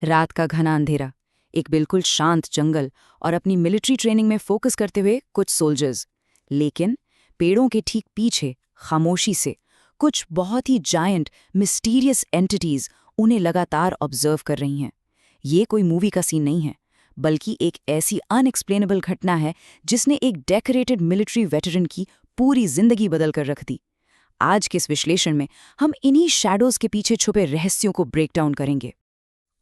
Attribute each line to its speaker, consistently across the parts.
Speaker 1: रात का घना अंधेरा, एक बिल्कुल शांत जंगल और अपनी मिलिट्री ट्रेनिंग में फोकस करते हुए कुछ सोल्जर्स। लेकिन पेड़ों के ठीक पीछे, खामोशी से, कुछ बहुत ही जायंट, मिस्टीरियस एंटिटीज उन्हें लगातार ऑब्जर्व कर रही हैं। ये कोई मूवी का सीन नहीं है, बल्कि एक ऐसी अनएक्सप्लेनेबल घटना है जिसने एक डेकोरेटेड मिलिट्री वेटरन की पूरी जिंदगी बदल कर रख दी। आज के इस विश्लेषण में हम इन्हीं शैडोज के पीछे छुपे रहस्यों को ब्रेक डाउन करेंगे।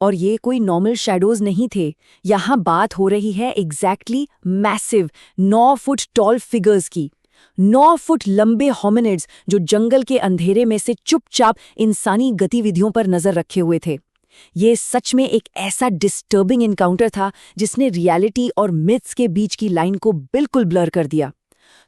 Speaker 2: और ये कोई नॉर्मल शैडोज नहीं थे। यहाँ बात हो रही है exactly massive 9 foot tall figures की। 9 फुट लंबे होमिनिड्स जो जंगल के अंधेरे में से चुपचाप इंसानी गतिविधियों पर नजर रखे हुए थे। ये सच में एक ऐसा डिस्टर्बिंग एनकाउंटर था जिसने रियलिटी और मिथ्स के बीच की लाइन को बिल्कुल ब्लर कर दिया।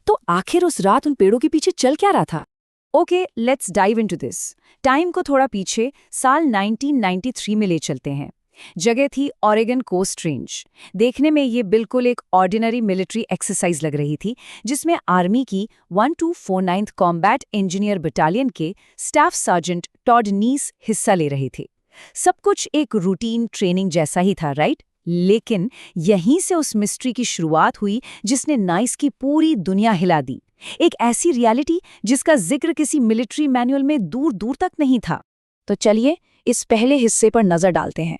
Speaker 2: तो आखिर उस रात उन पेड़ों के पीछे चल क्या रहा था?
Speaker 1: Okay, let's dive into this. Time को थोड़ा पीछे साल 1993 में ले चलते हैं। जगह थी ऑरेगन कोस्ट रेंज। देखने में ये बिल्कुल एक ऑर्डिनरी मिलिट्री एक्सरसाइज लग रही थी, जिसमें आर्मी की 1249th कॉम्बैट इंजीनियर बटालियन के स्टाफ सर्जेंट टॉड नीस हिस्सा ले रहे थे। सब कुछ एक रूटीन ट्रेनिंग जैसा ही था, राइट? लेकिन यहीं से उस मिस्ट्री की शुरुआत हुई जिसने नाइस की पूरी दुनिया हिला दी। एक ऐसी रियलिटी जिसका जिक्र किसी मिलिट्री मैनुअल में दूर दूर तक नहीं था।
Speaker 2: तो चलिए इस पहले हिस्से पर नजर डालते हैं,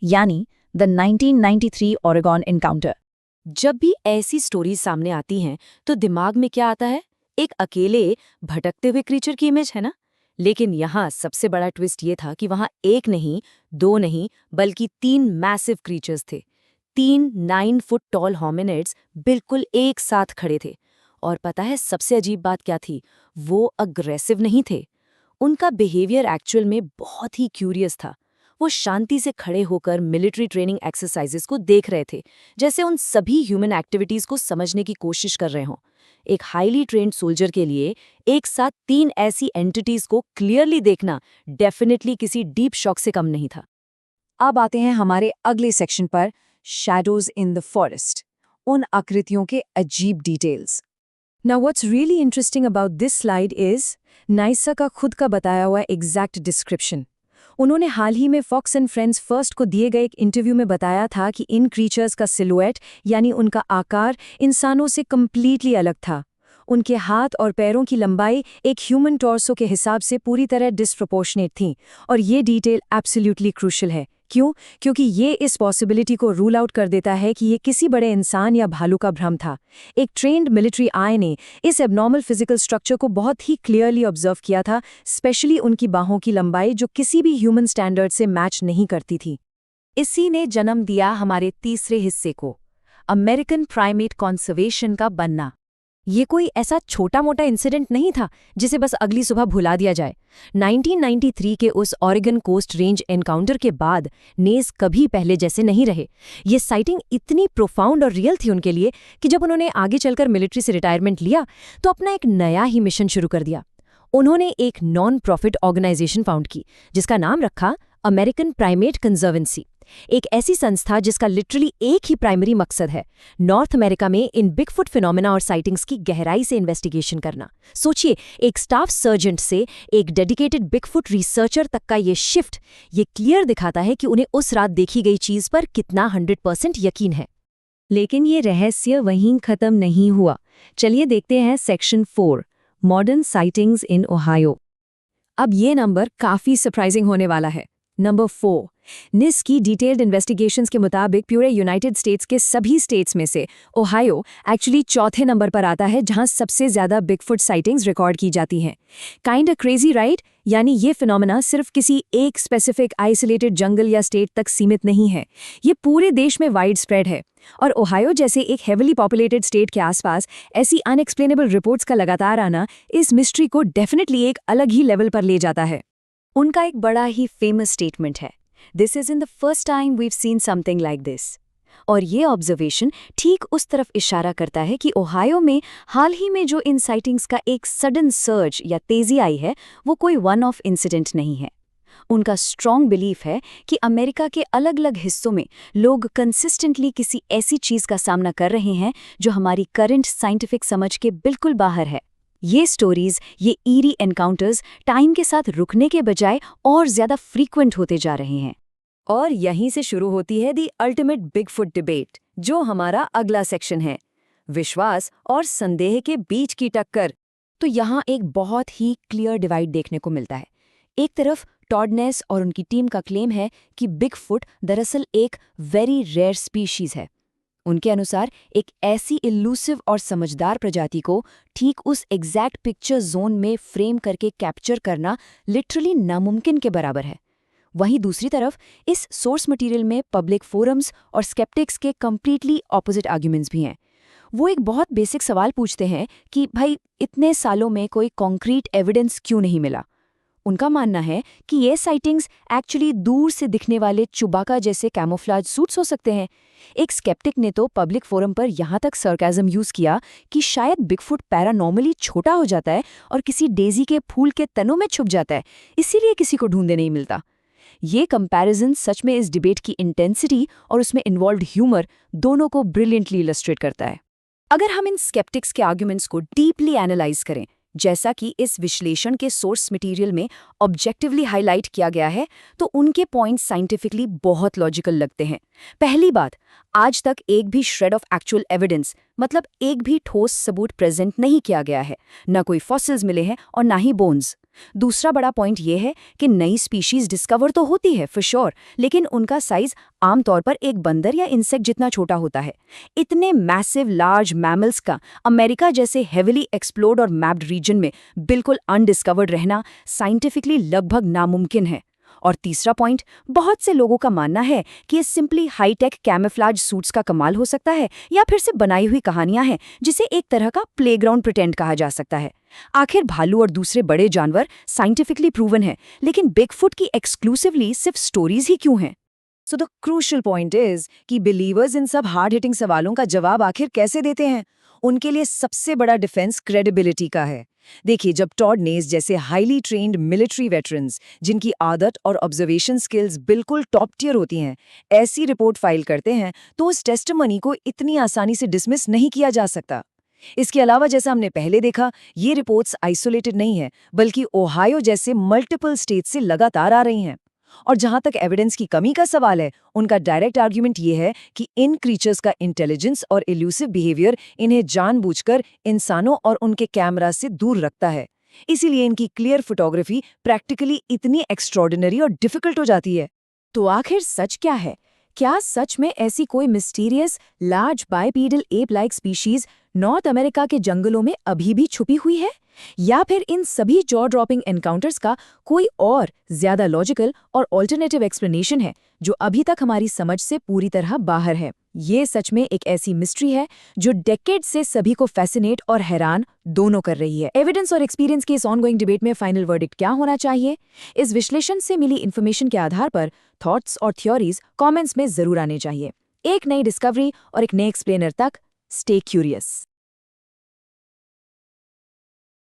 Speaker 2: यानी द 1993 ओरेगन एनकाउंटर।
Speaker 1: जब भी ऐसी स्टोरीज सामने आती हैं तो दिमाग में क्या आता है? एक अकेले भटकते हुए क्रीचर की इमेज है ना? लेकिन यहाँ सबसे बड़ा ट्विस्ट ये था कि वहाँ एक नहीं, दो नहीं, बल्कि 3 मैसिव क्रीचर्स थे। 3 9 फुट टॉल होमिनिड्स बिल्कुल एक साथ खड़े थे। और पता है सबसे अजीब बात क्या थी? वो अग्रेसिव नहीं थे। उनका बिहेवियर एक्चुअल में बहुत ही क्यूरियस था। वो शांति से खड़े होकर मिलिट्री ट्रेनिंग एक्सरसाइजेस को देख रहे थे, जैसे उन सभी ह्यूमन एक्टिविटीज को समझने की कोशिश कर रहे हों। एक हाईली ट्रेन्ड सोल्जर के लिए एक साथ 3 ऐसी एंटिटीज को क्लियरली देखना डेफिनेटली किसी डीप शॉक से कम नहीं था।
Speaker 2: अब आते हैं हमारे अगले सेक्शन पर, शैडोज इन द फॉरेस्ट। उन आकृतियों के अजीब details. Now what's really interesting about this slide is Naisa का खुद का बताया हुआ एग्जैक्ट डिस्क्रिप्शन। उन्होंने हाल ही में फॉक्स एंड फ्रेंड्स फर्स्ट को दिए गए एक इंटरव्यू में बताया था कि इन क्रीचर्स का सिलुएट यानी उनका आकार इंसानों से कम्प्लीटली अलग था। उनके हाथ और पैरों की लंबाई एक ह्यूमन टॉर्सो के हिसाब से पूरी तरह डिस्प्रोपोर्शनेट थी। और ये डिटेल एब्सोल्युटली क्रूशियल है। क्यों? क्योंकि ये इस पॉसिबिलिटी को रूल आउट कर देता है कि ये किसी बड़े इंसान या भालू का भ्रम था। एक ट्रेन्ड मिलिट्री आई ने इस एबनॉर्मल फिजिकल स्ट्रक्चर को बहुत ही क्लियरली ऑब्जर्व किया था, स्पेशली उनकी बाहों की लंबाई जो किसी भी ह्यूमन स्टैंडर्ड से मैच नहीं करती थी। इसी ने जन्म दिया हमारे तीसरे हिस्से को, अमेरिकन प्राइमेट कॉन्जर्वेशन का बनना। ये कोई ऐसा छोटा मोटा इंसिडेंट नहीं था जिसे बस अगली सुबह भुला दिया जाए। 1993 के उस ऑरेगन कोस्ट रेंज एनकाउंटर के बाद नेस कभी पहले जैसे नहीं रहे। ये साइटिंग इतनी प्रोफाउंड और रियल थी उनके लिए कि जब उन्होंने आगे चलकर मिलिट्री से रिटायरमेंट लिया तो अपना एक नया ही मिशन शुरू कर दिया। उन्होंने एक नॉन प्रॉफिट ऑर्गेनाइजेशन फाउंड की जिसका नाम रखा अमेरिकन प्राइमेट कंजर्वेंसी। एक ऐसी संस्था जिसका लिटरली एक ही प्राइमरी मकसद है, नॉर्थ अमेरिका में इन बिगफुट फिनोमेना और साइटिंग्स की गहराई से इन्वेस्टिगेशन करना। सोचिए, एक स्टाफ सर्जेंट से एक डेडिकेटेड बिगफुट रिसर्चर तक का ये शिफ्ट, ये क्लियर दिखाता है कि उन्हें उस रात देखी गई चीज पर कितना 100% यकीन है। लेकिन ये रहस्य वहीं खत्म नहीं हुआ। चलिए देखते हैं सेक्शन 4, मॉडर्न साइटिंग्स इन ओहायो। अब ये नंबर काफी सरप्राइजिंग होने वाला है। नंबर 4, निस की डिटेल्ड इन्वेस्टिगेशंस के मुताबिक पूरे यूनाइटेड स्टेट्स के सभी स्टेट्स में से ओहायो एक्चुअली चौथे नंबर पर आता है जहां सबसे ज्यादा बिगफुट साइटिंग्स रिकॉर्ड की जाती हैं। Kind of crazy, right? यानी ये फिनोमेना सिर्फ किसी एक स्पेसिफिक आइसोलेटेड जंगल या स्टेट तक सीमित नहीं है, ये पूरे देश में वाइड स्प्रेड है। और ओहायो जैसे एक हेविली पॉपुलेटेड स्टेट के आसपास ऐसी अनएक्सप्लेनेबल रिपोर्ट्स का लगातार आना इस मिस्ट्री को डेफिनेटली एक अलग ही लेवल पर ले जाता है। उनका एक बड़ा ही फेमस स्टेटमेंट है, this is in the first time we've seen something like this. और ये ऑब्जर्वेशन ठीक उस तरफ इशारा करता है कि ओहायो में हाल ही में जो इन साइटिंग्स का एक सडन सर्ज या तेजी आई है वो कोई वन ऑफ इंसिडेंट नहीं है। उनका स्ट्रॉन्ग बिलीफ है कि अमेरिका के अलग अलग हिस्सों में लोग कंसिस्टेंटली किसी ऐसी चीज का सामना कर रहे हैं जो हमारी करंट साइंटिफिक समझ के बिल्कुल बाहर है। ये स्टोरीज, ये ईरी एनकाउंटर्स टाइम के साथ रुकने के बजाय और ज्यादा फ्रीक्वेंट होते जा रहे हैं।
Speaker 1: और यहीं से शुरू होती है दी अल्टीमेट बिगफुट डिबेट, जो हमारा अगला सेक्शन है, विश्वास और संदेह के बीच की टक्कर। तो यहाँ एक बहुत ही क्लियर डिवाइड देखने को मिलता है। एक तरफ टॉड नेस और उनकी टीम का क्लेम है कि बिगफुट दरअसल एक वेरी रेयर स्पीशीज है। उनके अनुसार एक ऐसी इल्यूसिव और समझदार प्रजाति को ठीक उस एग्जैक्ट पिक्चर जोन में फ्रेम करके कैप्चर करना लिटरली नामुमकिन के बराबर है। वहीं दूसरी तरफ इस सोर्स मटेरियल में पब्लिक फोरम्स और स्केप्टिक्स के कंप्लीटली ऑपोजिट आर्ग्यूमेंट्स भी हैं। वो एक बहुत बेसिक सवाल पूछते हैं कि भाई इतने सालों में कोई कॉन्क्रीट एविडेंस क्यों नहीं मिला। उनका मानना है कि ये साइटिंग्स एक्चुअली दूर से दिखने वाले चुबाका जैसे कैमोफ्लाज सूट्स हो सकते हैं। एक स्केप्टिक ने तो पब्लिक फोरम पर यहाँ तक सरकाज़म यूज़ किया कि शायद बिगफुट पैरानॉर्मली छोटा हो जाता है और किसी डेजी के फूल के तनों में छुप जाता है, इसीलिए किसी को ढूंढने नहीं मिलता। ये कंपैरिजन सच में इस डिबेट की इंटेंसिटी और उसमें इन्वॉल्व्ड ह्यूमर दोनों को ब्रिलियंटली इलस्ट्रेट करता है। अगर हम इन स्केप्टिक्स के आर्ग्यूमेंट्स को डीपली एनालाइज करें, जैसा कि इस विश्लेषण के सोर्स मटेरियल में ऑब्जेक्टिवली हाईलाइट किया गया है, तो उनके पॉइंट्स साइंटिफिकली बहुत लॉजिकल लगते हैं। पहली बात, आज तक एक भी श्रेड ऑफ एक्चुअल एविडेंस, मतलब एक भी ठोस सबूत प्रेजेंट नहीं किया गया है। न कोई फॉसिल्स मिले हैं और ना ही बोन्स। दूसरा बड़ा पॉइंट ये है कि नई स्पीशीज डिस्कवर तो होती है फॉर श्योर, लेकिन उनका साइज आमतौर पर एक बंदर या इंसेक्ट जितना छोटा होता है। इतने मैसिव लार्ज मैमल्स का अमेरिका जैसे हेविली एक्सप्लोर्ड और मैप्ड रीजन में बिल्कुल अनडिस्कवर्ड रहना साइंटिफिकली लगभग नामुमकिन है। और तीसरा पॉइंट, बहुत से लोगों का मानना है कि ये सिंपली हाईटेक कैमोफ्लेज सूट्स का कमाल हो सकता है या फिर से बनाई हुई कहानियां हैं, जिसे एक तरह का प्लेग्राउंड प्रिटेंड कहा जा सकता है। आखिर भालू और दूसरे बड़े जानवर साइंटिफिकली प्रूवन है, लेकिन बिगफुट की एक्सक्लूसिवली सिर्फ स्टोरीज ही क्यों हैं? So the crucial point is कि बिलीवर्स इन सब हार्ड हिटिंग सवालों का जवाब आखिर कैसे देते हैं? उनके लिए सबसे बड़ा डिफेंस क्रेडिबिलिटी का है। देखिए, जब टॉड नेस जैसे हाईली ट्रेन्ड मिलिट्री वेटरन्स, जिनकी आदत और ऑब्जर्वेशन स्किल्स बिल्कुल टॉप टियर होती हैं, ऐसी रिपोर्ट फाइल करते हैं, तो उस टेस्टिमनी को इतनी आसानी से डिसमिस नहीं किया जा सकता। इसके अलावा, जैसा हमने पहले देखा, ये रिपोर्ट्स आइसोलेटेड नहीं है, बल्कि ओहायो जैसे मल्टीपल स्टेट से लगातार आ रही हैं। और जहां तक एविडेंस की कमी का सवाल है, उनका डायरेक्ट आर्ग्यूमेंट ये है कि इन क्रीचर्स का इंटेलिजेंस और इल्यूसिव बिहेवियर इन्हें जानबूझकर इंसानों और उनके कैमरा से दूर रखता है। इसीलिए इनकी क्लियर फोटोग्राफी प्रैक्टिकली इतनी एक्स्ट्रॉर्डिनरी और डिफिकल्ट हो जाती है। तो आखिर सच क्या है? क्या सच में ऐसी कोई mysterious large bipedal ape like species north America के जंगलों में अभी भी छुपी हुई है? या फिर इन सभी जॉ ड्रॉपिंग एनकाउंटर्स का कोई और ज्यादा लॉजिकल और ऑल्टरनेटिव एक्सप्लेनेशन है जो अभी तक हमारी समझ से पूरी तरह बाहर है? ये सच में एक ऐसी मिस्ट्री है जो डेकेड से सभी को फैसिनेट और हैरान दोनों कर रही है। एविडेंस और एक्सपीरियंस के इस ऑनगोइंग डिबेट में फाइनल वर्डिक्ट क्या होना चाहिए? इस विश्लेषण से मिली इन्फॉर्मेशन के आधार पर थॉट्स और थ्योरीज कमेंट्स में जरूर आने चाहिए। एक नई डिस्कवरी और एक नए एक्सप्लेनर तक, स्टे क्यूरियस।